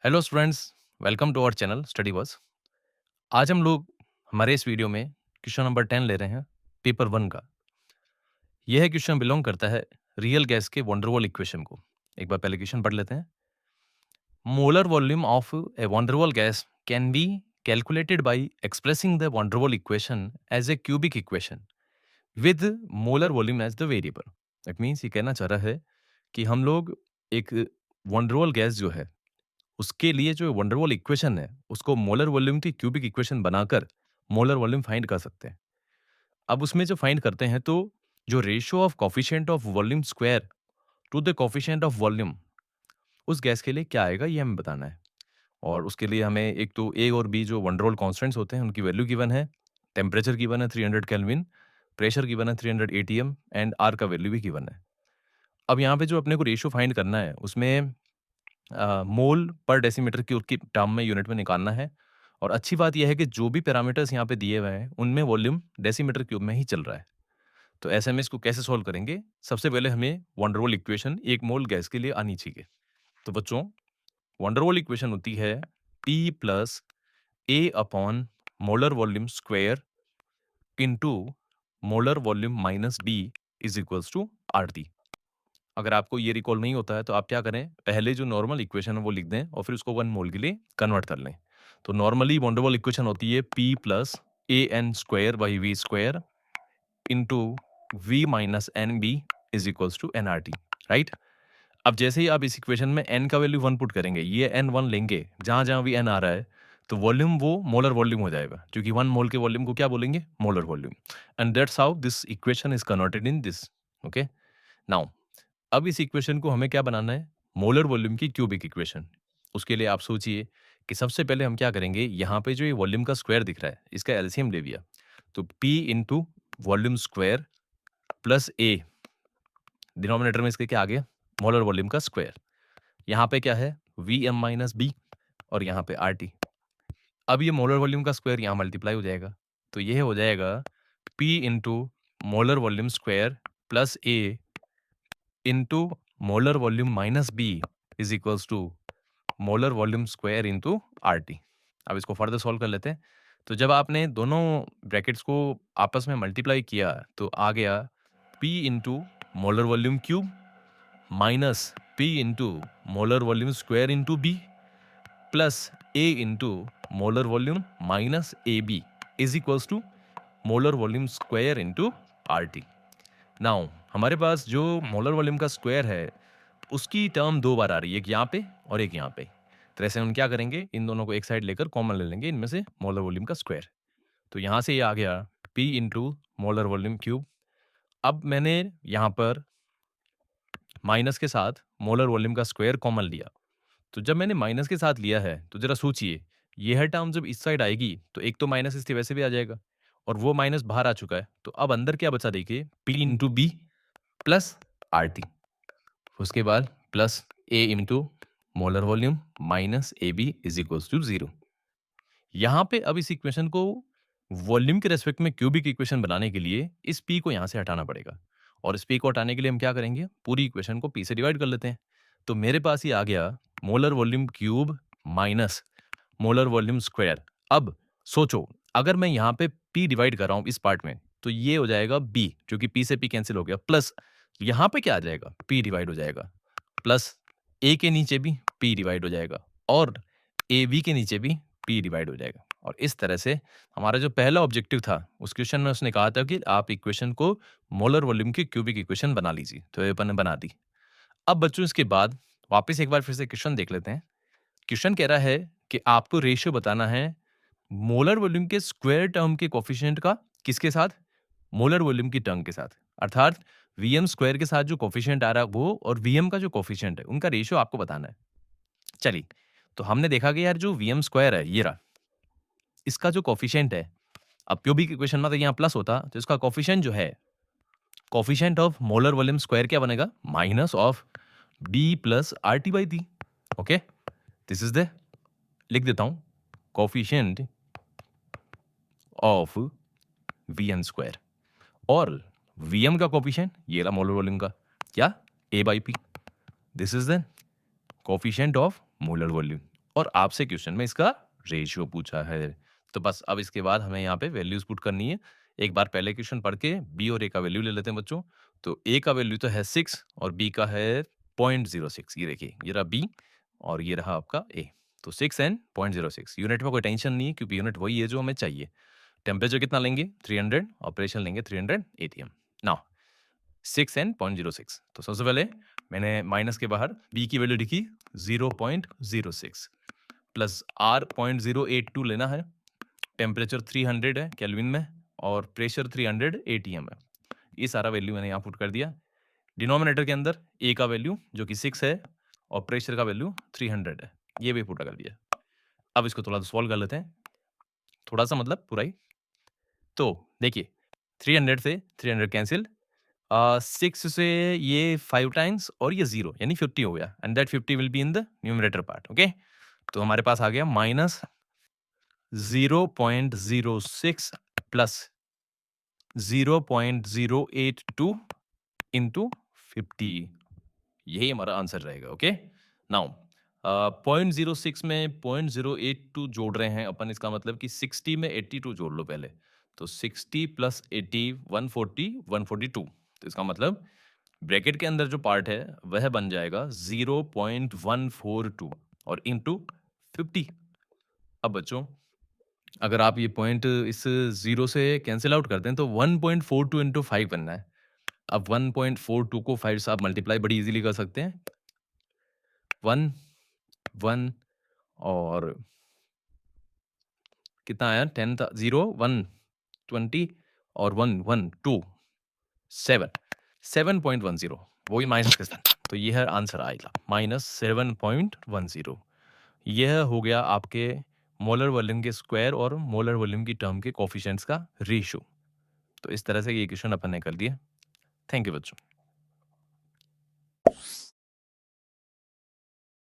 Hello students, welcome to our channel study बस। आज हम लोग हमारे इस वीडियो में क्वेश्चन नंबर 10 ले रहे हैं पेपर 1 का। यह क्वेश्चन बिलोंग करता है रियल गैस के वंडरवॉल इक्वेशन को। एक बार पहले क्वेश्चन पढ़ लेते हैं। Molar volume of a van der Waals gas can be calculated by expressing the van der Waals equation as a cubic equation with molar volume as the variable. That means ये कहना चाह रहा है कि हम लोग एक वंडरवॉल गैस जो है उसके लिए जो वंडरवॉल इक्वेशन है, उसको मोलर वॉल्यूम की क्यूबिक इक्वेशन बनाकर मोलर वॉल्यूम फाइंड कर सकते हैं। अब उसमें जो फाइंड करते हैं तो जो ratio of coefficient of volume square to the coefficient of volume उस गैस के लिए क्या आएगा ये हमें बताना है। और उसके लिए हमें एक तो ए और बी जो वंडरवॉल कॉन्स्टेंट्स होते हैं उनकी वैल्यू गिवन है, टेम्परेचर गिवन है 300 केल्विन, प्रेशर गिवन है 300 एटीएम एंड आर का वैल्यू भी गिवन है। अब यहाँ पे जो अपने को रेशियो फाइंड करना है उसमें मोल पर डेसीमीटर क्यूब की टर्म में यूनिट में निकालना है। और अच्छी बात यह है कि जो भी पैरामीटर्स यहाँ पे दिए हुए हैं उनमें वॉल्यूम डेसीमीटर क्यूब में ही चल रहा है। तो ऐसे में इसको कैसे सॉल्व करेंगे? सबसे पहले हमें वंडरवॉल इक्वेशन एक मोल गैस के लिए आनी चाहिए। तो बच्चों, वंडरवॉल इक्वेशन होती है P plus a upon molar volume square into molar volume minus b is equals to RT। अगर आपको ये रिकॉल नहीं होता है तो आप क्या करें, पहले जो नॉर्मल इक्वेशन है वो लिख दें और फिर उसको 1 मोल के लिए कन्वर्ट कर लें। तो नॉर्मली वंडरवॉल इक्वेशन होती है P plus a n square by V square into V minus n b is equals to n R T, right. अब जैसे ही आप इस इक्वेशन में n का वैल्यू 1 पुट करेंगे, ये n1 लेंगे, जहां जहां भी n आ रहा है तो वॉल्यूम वो मोलर वॉल्यूम हो जाएगा, क्योंकि 1 मोल के वॉल्यूम को क्या बोलेंगे? Molar volume. And that's how this equation is converted in this. Okay, now अब इस इक्वेशन को हमें क्या बनाना है? मोलर वॉल्यूम की क्यूबिक इक्वेशन। उसके लिए आप सोचिए कि सबसे पहले हम क्या करेंगे, यहाँ पे जो ये वॉल्यूम का स्क्वायर दिख रहा है इसका एलसीएम ले लिया। तो P into volume square plus A, denominator में इसके क्या आ गया? मोलर वॉल्यूम का स्क्वायर। यहाँ पे क्या है? Vm माइनस बी और यहाँ पे RT। अब ये मोलर वॉल्यूम का स्क्वायर यहाँ मल्टीप्लाई हो जाएगा, तो ये हो जाएगा P into molar volume square plus a into molar volume minus b is equals to molar volume square into RT। अब इसको फर्दर सॉल्व कर लेते हैं। तो जब आपने दोनों ब्रैकेट्स को आपस में मल्टीप्लाई किया तो आ गया P into molar volume cube minus P into molar volume square into b plus A into molar volume minus a b is equals to molar volume square into RT। Now हमारे पास जो molar volume का square है उसकी term 2 बार आ रही है, एक यहाँ पे और एक यहाँ पे। तो ऐसे हम क्या करेंगे, इन दोनों को एक साइड लेकर कॉमन ले लेंगे इनमें से मोलर वॉल्यूम का स्क्वायर। तो यहाँ से ये आ गया P into molar volume cube. अब मैंने यहाँ पर माइनस के साथ मोलर वॉल्यूम का स्क्वायर कॉमन लिया। तो जब मैंने माइनस के साथ लिया है तो जरा सोचिए, यह टर्म जब इस साइड आएगी तो एक तो माइनस इससे वैसे भी आ जाएगा और वो माइनस बाहर आ चुका है। तो अब अंदर क्या बचा? देखिए, P into b plus RT, उसके बाद plus A into molar volume minus a b is equals to 0। यहाँ पे अब इस इक्वेशन को वॉल्यूम के रेस्पेक्ट में क्यूबिक इक्वेशन बनाने के लिए इस P को यहाँ से हटाना पड़ेगा। और इस P को हटाने के लिए हम क्या करेंगे, पूरी इक्वेशन को P से डिवाइड कर लेते हैं। तो मेरे पास ये आ गया molar volume cube minus molar volume square. अब सोचो, अगर मैं यहाँ पे P डिवाइड कर रहा हूँ इस पार्ट में तो ये हो जाएगा B, जो कि P से P कैंसिल हो गया, प्लस यहाँ पे क्या आ जाएगा? P डिवाइड हो जाएगा, प्लस A के नीचे भी P डिवाइड हो जाएगा और AB के नीचे भी P डिवाइड हो जाएगा। और इस तरह से हमारा जो पहला ऑब्जेक्टिव था उस क्वेश्चन में उसने कहा था कि आप इक्वेशन को मोलर वॉल्यूम की क्यूबिक इक्वेशन बना लीजिए, तो ये अपन ने बना दी। अब बच्चों इसके बाद वापस एक बार फिर से क्वेश्चन देख लेते हैं। क्वेश्चन कह रहा है कि आपको रेशियो बताना है मोलर वॉल्यूम के स्क्वायर टर्म के कोफिशिएंट का, किसके साथ? मोलर वॉल्यूम की टर्म के साथ, अर्थात Vm स्क्वायर के साथ जो कोफिशिएंट आ रहा है वो और Vm का जो कोफिशिएंट है उनका रेशियो आपको बताना है। चलिए, तो हमने देखा कि यार जो Vm स्क्वायर है ये रहा, इसका जो कोफिशिएंट है, अब क्यूबिक इक्वेशन में तो यहाँ प्लस होता तो इसका कोफिशिएंट जो है, coefficient of molar volume square क्या बनेगा? Minus of b plus RT by D. Okay, this is the, लिख देता हूं, कोफिशिएंट ऑफ Vm स्क्वायर। और Vm का कोफिशिएंट ये रहा मोलर वॉल्यूम का, क्या? A by P। This is the coefficient of molar volume. और आपसे क्वेश्चन में इसका रेशियो पूछा है। तो बस अब इसके बाद हमें यहाँ पे वैल्यूज़ पुट करनी है। एक बार पहले क्वेश्चन पढ़ के बी और ए का वैल्यू ले लेते हैं बच्चों। तो ए का वैल्यू तो है 6 और बी का है 0.06। ये देखिए, ये रहा बी और ये रहा आपका ए। तो 6 एंड 0.06 यूनिट में कोई टेंशन नहीं है क्योंकि यूनिट वही है जो हमें चाहिए। टेम्परेचर कितना लेंगे? 300 और प्रेशर लेंगे 300 एटीएम। Now 6 and 0.06। तो सबसे पहले मैंने माइनस के बाहर बी की वैल्यू लिखी 0.06 प्लस आर 0.082 लेना है। टेम्परेचर 300 है केल्विन में और प्रेशर 300 एटीएम है। ये सारा वैल्यू मैंने यहाँ पुट कर दिया। डिनोमिनेटर के अंदर ए का वैल्यू जो कि 6 है और प्रेशर का वैल्यू 300 है, ये भी पुट कर दिया। अब इसको थोड़ा सॉल्व कर लेते हैं, थोड़ा सा मतलब पूरा ही। तो देखिए 300 से 300 कैंसिल, 6 से ये 5 टाइम्स और ये 0 यानी 50 हो गया and that 50 will be in the numerator part. Okay, तो हमारे पास आ गया माइनस 0.06 प्लस 0.082 इंटू 50, यही हमारा आंसर रहेगा। ओके, नाउ 0.06 में 0.082 जोड़ रहे हैं अपन, इसका मतलब कि 60 में 82 जोड़ लो पहले। तो 60 प्लस 80 140 142। तो इसका मतलब ब्रैकेट के अंदर जो पार्ट है वह बन जाएगा 0.142 और इंटू 50। अब बच्चों अगर आप ये पॉइंट इस 0 से कैंसिल आउट करते हैं तो 1.42 इंटू 5 बनना है। अब 1.42 को 5 से आप मल्टीप्लाई बड़ी इजीली कर सकते हैं। 1 1 और कितना आया 10 था, 0 1 20 और 1 1 2 7 7.10, वही माइनस के साथ। तो ये है आंसर आएगा -7.10। यह हो गया आपके मोलर वॉल्यूम के स्क्वायर और मोलर वॉल्यूम की टर्म के कोफिशिएंट्स का रेशियो। तो इस तरह से ये इक्वेशन अपन ने कर दिया। थैंक यू बच्चों।